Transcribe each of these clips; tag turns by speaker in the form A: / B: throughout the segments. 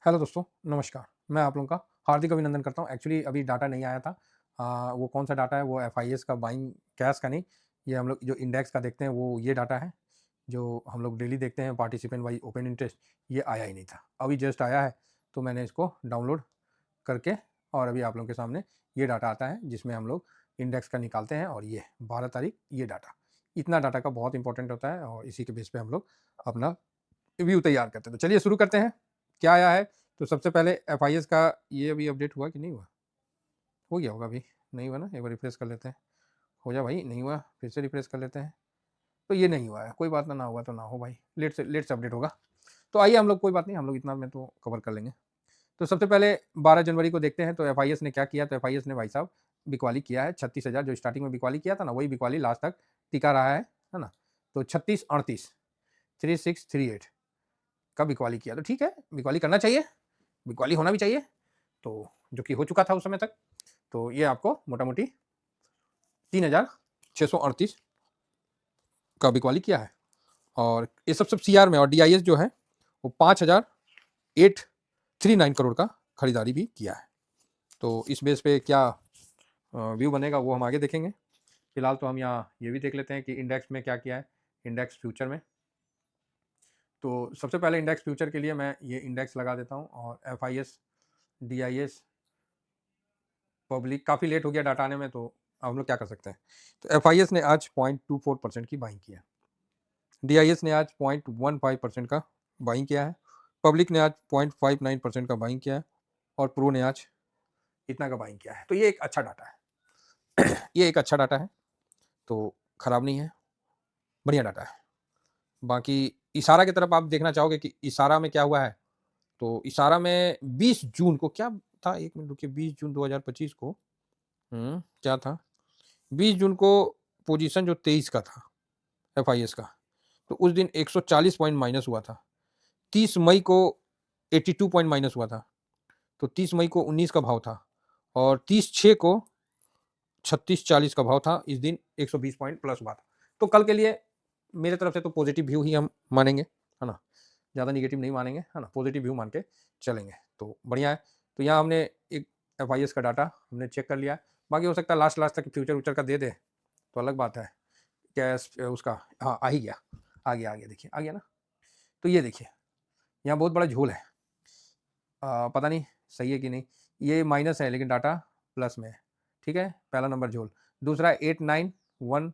A: Hello दोस्तों, नमस्कार। मैं आप लोगों का हार्दिक अभिनंदन करता हूँ। एक्चुअली अभी डाटा नहीं आया था। वो कौन-सा डाटा है, वो एफआईएस का बाइंग कैश का नहीं, ये हम लोग जो इंडेक्स का देखते हैं वो ये डाटा है, जो हम लोग डेली देखते हैं पार्टिसिपेंट वाइज़ ओपन इंटरेस्ट, ये आया ही नहीं था। अभी जस्ट आया है, तो मैंने इसको डाउनलोड करके और अभी आप लोगों के सामने ये डाटा आता है जिसमें हम लोग इंडेक्स का निकालते हैं और ये 12 तारीख ये डाटा। इतना डाटा का बहुत इम्पोर्टेंट होता है और इसी के बेस पे हम लोग अपना रिव्यू तैयार करते हैं। तो चलिए शुरू करते हैं। क्या आया है? तो सबसे पहले एफआईएस का ये अभी अपडेट हुआ कि नहीं हुआ? हो गया होगा अभी, नहीं हुआ ना? एक बार रिफ्रेश कर लेते हैं। हो जा भाई, नहीं हुआ, फिर से रिफ्रेश कर लेते हैं। तो ये नहीं हुआ है, कोई बात ना हुआ तो ना हो भाई, लेट से अपडेट होगा। तो आइए हम लोग कोई बात नहीं, हम लोग इतना में तो कवर कर लेंगे। तो सबसे पहले 12 जनवरी को देखते हैं तो एफआईएस ने क्या किया? तो एफआईएस ने भाई साहब बिकवाली किया है 36,000 जो स्टार्टिंग में बिकवाली किया था ना, वही बिकवाली लास्ट तक टिका रहा है ना? तो 3638 3638 का बिकवाली किया, तो ठीक है, बिकवाली करना चाहिए, बिकवाली होना भी चाहिए, तो जो कि हो चुका था उस समय तक। तो ये आपको मोटा-मोटी 3,638 का बिकवाली किया है और ये सब सीआर में और डीआईएस जो है वो 5,839 करोड़ का खरीदारी भी किया है। तो इस बेस पे क्या व्यू बनेगा वो हम आगे देखेंगे। फिलहाल तो हम यहाँ ये भी देख लेते हैं कि इंडेक्स में क्या किया है, इंडेक्स फ्यूचर में। तो सबसे पहले इंडेक्स फ्यूचर के लिए मैं ये इंडेक्स लगा देता हूँ और एफआईएस, डीआईएस, पब्लिक काफ़ी लेट हो गया डाटा आने में, तो अब हम लोग क्या कर सकते हैं। तो एफआईएस ने आज 0.24% की बाइंग किया है, डीआईएस ने आज 0.15% का बाइंग किया है, पब्लिक ने आज 0.59% का बाइंग किया है और प्रो ने आज इतना का बाइंग किया है। तो ये एक अच्छा डाटा है ये एक अच्छा डाटा है, तो खराब नहीं है, बढ़िया डाटा है। बाकी इशारा की तरफ आप देखना चाहोगे कि इशारा में क्या हुआ है। तो इशारा में 20 जून को क्या था, एक मिनट रुकिए, 20 जून 2025 को क्या था, 20 जून को पोजीशन जो 23 का था एफआईएस का, तो उस दिन 140 पॉइंट माइनस हुआ था। 30 मई को 82 पॉइंट माइनस हुआ था, तो 30 मई को 19 का भाव था और 30/6 को 3640 का भाव था। इस दिन 120 पॉइंट प्लस हुआ था। तो कल के लिए मेरे तरफ से तो पॉजिटिव व्यू ही हम मानेंगे, है ना? ज़्यादा नेगेटिव नहीं मानेंगे, है ना? पॉजिटिव व्यू मान के चलेंगे, तो बढ़िया है। तो यहाँ हमने एक एफआईएस का डाटा हमने चेक कर लिया है। बाकी हो सकता है लास्ट लास्ट तक फ्यूचर व्यूचर का दे दे, तो अलग बात है। कैश उसका, हाँ, आ ही गया, आ गया, देखिए आ गया ना। तो ये देखिए, यहाँ बहुत बड़ा झोल है। पता नहीं सही है कि नहीं, ये माइनस है लेकिन डाटा प्लस में है, ठीक है, पहला नंबर झोल। दूसरा 891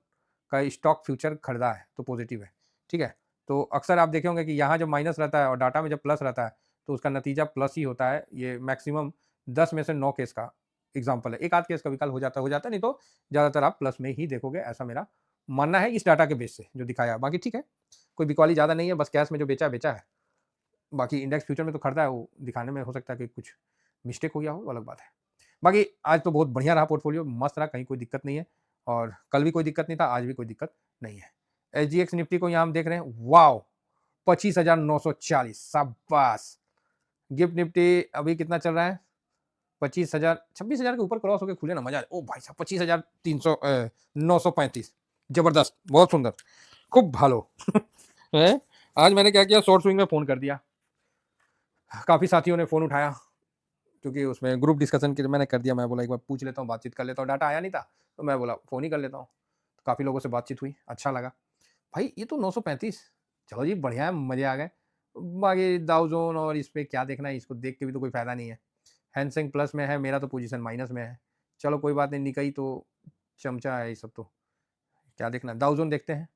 A: का स्टॉक फ्यूचर खरीदा है तो पॉजिटिव है, ठीक है। तो अक्सर आप देखे होंगे कि यहाँ जब माइनस रहता है और डाटा में जब प्लस रहता है तो उसका नतीजा प्लस ही होता है। ये मैक्सिमम 10 में से 9 केस का एग्जाम्पल है, एक आध केस का विकल्प हो जाता नहीं तो ज़्यादातर आप प्लस में ही देखोगे, ऐसा मेरा मानना है इस डाटा के बेस से जो दिखाया। बाकी ठीक है, कोई बिकवाली ज़्यादा नहीं है, बस कैश में जो बेचा बेचा है। बाकी इंडेक्स फ्यूचर में तो खरीदा है, वो दिखाने में हो सकता है कि कुछ मिस्टेक हो गया हो, वो अलग बात है। बाकी आज तो बहुत बढ़िया रहा पोर्टफोलियो, मस्त रहा, कहीं कोई दिक्कत नहीं है और कल भी कोई दिक्कत नहीं था, आज भी कोई दिक्कत नहीं है। एसजीएक्स निफ्टी को यहाँ हम देख रहे हैं, वाओ! 25,940, शाबाश! गिफ्ट निफ्टी अभी कितना चल रहा है? 25,000, 26,000 के ऊपर क्रॉस होके खुले ना, मजा आ जाए। ओ भाई साहब, 25,300 935, जबरदस्त, बहुत सुंदर, खूब भालो हैं? आज मैंने क्या किया, शॉर्ट स्विंग में फ़ोन कर दिया। काफ़ी साथियों ने फ़ोन उठाया, क्योंकि उसमें ग्रुप डिस्कशन के लिए मैंने कर दिया। मैं बोला एक बार पूछ लेता हूँ, बातचीत कर लेता हूँ, डाटा आया नहीं था, तो मैं बोला फ़ोन ही कर लेता हूँ। तो काफ़ी लोगों से बातचीत हुई, अच्छा लगा। भाई ये तो 935, चलो जी बढ़िया है, मज़े आ गए। बाकी डाउ ज़ोन और इस पे क्या देखना है, इसको देख के भी तो कोई फ़ायदा नहीं है। हैंग प्लस में है, मेरा तो पोज़ीशन माइनस में है। चलो कोई बात नहीं, निकई तो चमचा है ये सब तो, क्या देखना है। डाउ ज़ोन देखते हैं।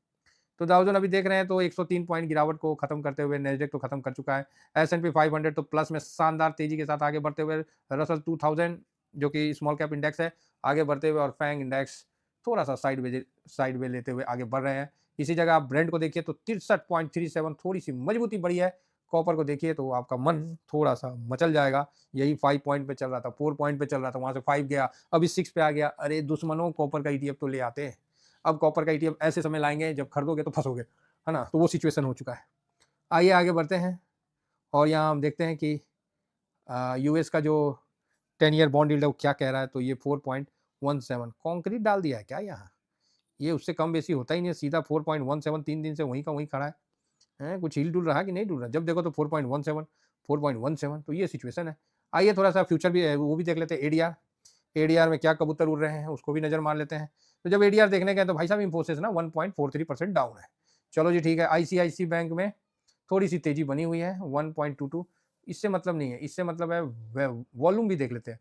A: तो डाउ जोन अभी देख रहे हैं तो 103 पॉइंट गिरावट को खत्म करते हुए नैस्डैक तो खत्म कर चुका है। एस&पी 500 तो प्लस में शानदार तेजी के साथ आगे बढ़ते हुए, रसल 2000 जो कि स्मॉल कैप इंडेक्स है, आगे बढ़ते हुए और फैंग इंडेक्स थोड़ा सा साइड वे लेते हुए आगे बढ़ रहे हैं। इसी जगह आप ब्रेंड को देखिए तो 63.37 थोड़ी सी मजबूती बढ़ी है। कॉपर को देखिए तो आपका मन थोड़ा सा मचल जाएगा। यही 5 पॉइंट पे चल रहा था, 4 पॉइंट पे चल रहा था, वहां से 5 गया, अभी 6 पे आ गया। अरे दुश्मनों, कॉपर का ईटीएफ तो ले आते हैं। अब कॉपर का ईटीएफ ऐसे समय लाएंगे जब खरीदोगे तो फंसोगे, है ना? तो वो सिचुएशन हो चुका है। आइए आगे बढ़ते हैं और यहाँ हम देखते हैं कि यूएस का जो 10 ईयर बॉन्ड यील्ड है वो क्या कह रहा है। तो ये 4.17 कंक्रीट डाल दिया है क्या यहाँ? ये उससे कम बेसी होता ही नहीं है, सीधा 4.17 3 दिन से वहीं का वहीं खड़ा है। कुछ हिल डुल रहा है कि नहीं डुल रहा? जब देखो तो 4.17, 4.17, तो ये सिचुएशन है। आइए थोड़ा सा फ्यूचर भी वो भी देख लेते हैं, एडीआर। एडीआर में क्या कबूतर उड़ रहे हैं उसको भी नज़र मार लेते हैं। तो जब एडीआर देखने गए तो भाई साहब इन्फोसिस ना 1.43% डाउन है। चलो जी ठीक है। आईसीआईसी बैंक में थोड़ी सी तेजी बनी हुई है 1.22, इससे मतलब नहीं है, इससे मतलब है वॉल्यूम भी देख लेते हैं।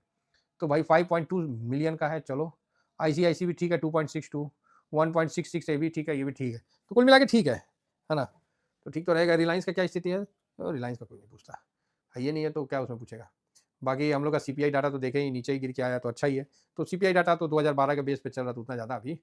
A: तो भाई 5.2 मिलियन का है। चलो आईसीआईसी भी ठीक है 2.62, 1.66 ये भी ठीक है, ये भी ठीक है। तो कुल मिला के ठीक है ना। तो ठीक तो रहेगा। रिलायंस का क्या स्थिति है? तो रिलायंस का कोई नहीं पूछता, ये नहीं है तो क्या उसमें पूछेगा। बाकी हम लोग का सीपीआई डाटा तो देखे ही, नीचे ही गिर के आया तो अच्छा ही है। तो सीपीआई डाटा तो 2012 के बेस पे चल रहा था, उतना ज़्यादा अभी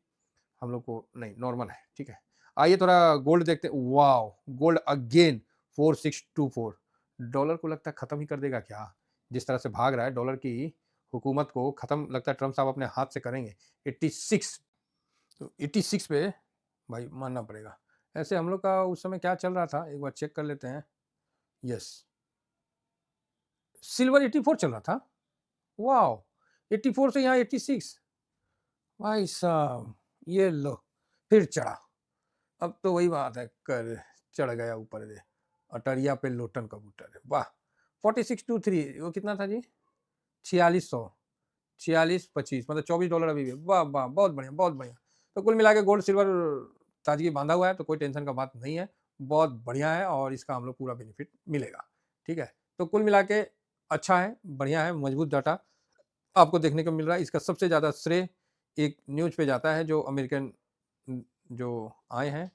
A: हम लोग को नहीं, नॉर्मल है, ठीक है। आइए थोड़ा गोल्ड देखते हैं। Wow, gold again 4624। डॉलर को लगता है खत्म ही कर देगा क्या? जिस तरह से भाग रहा है डॉलर की हुकूमत को खत्म लगता है ट्रम्प साहब अपने हाथ से करेंगे। 86, तो 86 पे भाई मानना पड़ेगा। ऐसे हम लोग का उस समय क्या चल रहा था एक बार चेक कर लेते हैं। यस, सिल्वर 84 चल रहा था। वाओ, 84 से यहाँ 86। भाई साहब ये लो फिर चढ़ा। अब तो वही बात है, कर चढ़ गया ऊपर दे, अटरिया पे लोटन कबूतर है। वाह, 4623 वो कितना था जी? 4600, 4625, मतलब $24 अभी भी। वाह वाह, बहुत बढ़िया बहुत बढ़िया। तो कुल मिला के गोल्ड सिल्वर ताजगी बांधा हुआ है, तो कोई टेंशन का बात नहीं है, बहुत बढ़िया है और इसका हम लोग पूरा बेनिफिट मिलेगा, ठीक है। तो कुल मिला के अच्छा है, बढ़िया है, मजबूत डाटा आपको देखने को मिल रहा है। इसका सबसे ज़्यादा श्रेय एक न्यूज़ पे जाता है जो अमेरिकन जो आए हैं,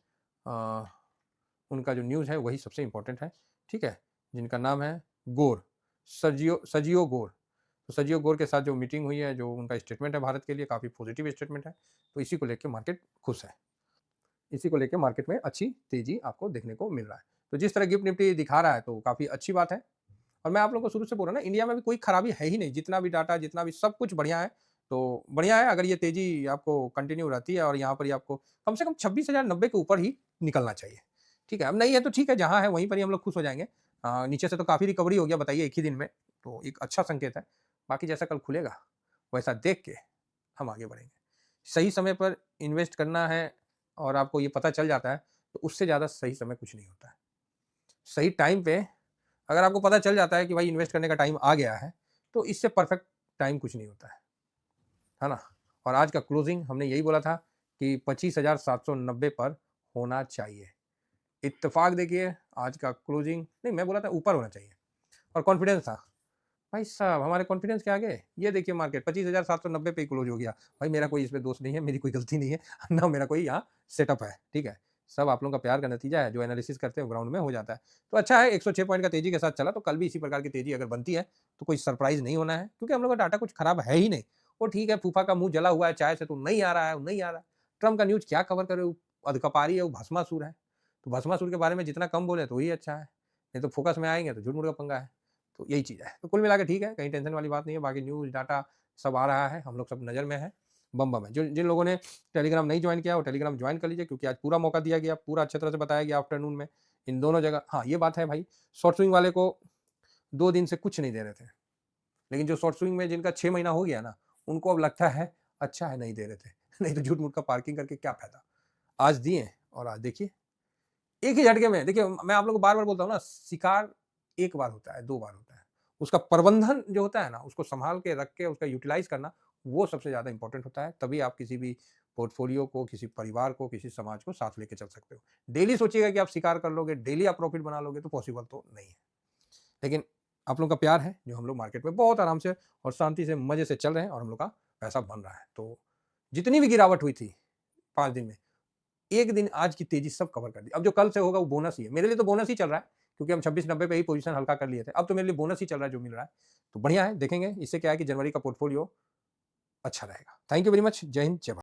A: उनका जो न्यूज़ है वही सबसे इम्पोर्टेंट है, ठीक है, जिनका नाम है गोर, सर्जियो गोर। तो सर्जियो गोर के साथ जो मीटिंग हुई है, जो उनका स्टेटमेंट है भारत के लिए, काफ़ी पॉजिटिव स्टेटमेंट है। तो इसी को लेकर मार्केट खुश है, इसी को लेकर मार्केट में अच्छी तेज़ी आपको देखने को मिल रहा है। तो जिस तरह गिफ्ट निफ्टी दिखा रहा है तो काफ़ी अच्छी बात है। और मैं आप लोगों को शुरू से बोल रहा हूँ ना, इंडिया में भी कोई खराबी है ही नहीं, जितना भी डाटा, जितना भी सब कुछ बढ़िया है। तो बढ़िया है, अगर ये तेज़ी आपको कंटिन्यू रहती है और यहाँ पर ही आपको कम से कम 26,090 के ऊपर ही निकलना चाहिए, ठीक है। अब नहीं है तो ठीक है, जहाँ है वहीं पर ही हम लोग खुश हो जाएँगे। नीचे से तो काफ़ी रिकवरी हो गया, बताइए, एक ही दिन में, तो एक अच्छा संकेत है। बाकी जैसा कल खुलेगा, वैसा देख के हम आगे बढ़ेंगे। सही समय पर इन्वेस्ट करना है और आपको ये पता चल जाता है, तो उससे ज़्यादा सही समय कुछ नहीं होता है। सही टाइम पे अगर आपको पता चल जाता है कि भाई इन्वेस्ट करने का टाइम आ गया है, तो इससे परफेक्ट टाइम कुछ नहीं होता है ना। और आज का क्लोजिंग हमने यही बोला था कि 25,790 पर होना चाहिए। इत्तेफाक देखिए, आज का क्लोजिंग नहीं, मैं बोला था ऊपर होना चाहिए और कॉन्फिडेंस था। भाई साहब हमारे कॉन्फिडेंस के आगे ये देखिए मार्केट 25,790 पे ही क्लोज हो गया। भाई मेरा कोई इसमें दोष नहीं है, मेरी कोई गलती नहीं है ना, मेरा कोई यहाँ सेटअप है, ठीक है। सब आप लोगों का प्यार का नतीजा है, जो एनालिसिस करते हैं ग्राउंड में हो जाता है। तो अच्छा है, 106 पॉइंट का तेजी के साथ चला, तो कल भी इसी प्रकार की तेजी अगर बनती है तो कोई सरप्राइज नहीं होना है, क्योंकि हम लोग का डाटा कुछ खराब है ही नहीं। वो ठीक है, फूफा का मुंह जला हुआ है चाय से, तो नहीं आ रहा है, नहीं आ रहा है। ट्रम्प का न्यूज क्या कवर करे, अधकपारी है, वो भस्मासुर है। तो भस्मासुर के बारे में जितना कम बोले तो ही अच्छा है, नहीं तो फोकस में आएंगे तो झूठ मूठ का पंगा है। तो यही चीज़ है। तो कुल मिला के ठीक है, कहीं टेंशन वाली बात नहीं है। बाकी न्यूज़ डाटा सब आ रहा है, हम लोग सब नज़र में है, बम बम है। जो जिन लोगों ने टेलीग्राम नहीं ज्वाइन किया वो टेलीग्राम ज्वाइन कर लीजिए, क्योंकि आज पूरा मौका दिया गया, पूरा अच्छी तरह से बताया गया आफ्टरनून में इन दोनों जगह। हाँ, ये बात है भाई, शॉर्ट स्विंग वाले को 2 दिन से कुछ नहीं दे रहे थे, लेकिन जो शॉर्ट स्विंग में जिनका 6 महीना हो गया ना, उनको अब लगता है अच्छा है नहीं दे रहे थे नहीं तो झूठ मूठ का पार्किंग करके क्या फ़ायदा। आज दिए और आज देखिए एक ही झटके में। देखिए मैं आप लोगों को बार-बार बोलता हूँ ना, शिकार एक बार होता है, 2 बार होता है। उसका प्रबंधन जो होता है ना, उसको सँभाल के रख के उसका यूटिलाइज़ करना, वो सबसे ज़्यादा इम्पोर्टेंट होता है। तभी आप किसी भी पोर्टफोलियो को, किसी परिवार को, किसी समाज को साथ लेके चल सकते हो। डेली सोचिएगा कि आप शिकार कर लोगे, डेली आप प्रॉफ़िट बना लोगे, तो पॉसिबल तो नहीं है। लेकिन आप लोगों का प्यार है, जो हम लोग मार्केट में बहुत आराम से और शांति से, मज़े से चल रहे हैं और हम लोग का पैसा बन रहा है। तो जितनी भी गिरावट हुई थी 5 दिन में, एक दिन आज की तेजी सब कवर कर दी। अब जो कल से होगा वो बोनस ही है। मेरे लिए तो बोनस ही चल रहा है, क्योंकि हम 26-90 पे ही पोजीशन हल्का कर लिए थे। अब तो मेरे लिए बोनस ही चल रहा है जो मिल रहा है। तो बढ़िया है, देखेंगे इससे क्या है कि जनवरी का पोर्टफोलियो अच्छा रहेगा। Thank you very much. जय हिंद, जय भारत।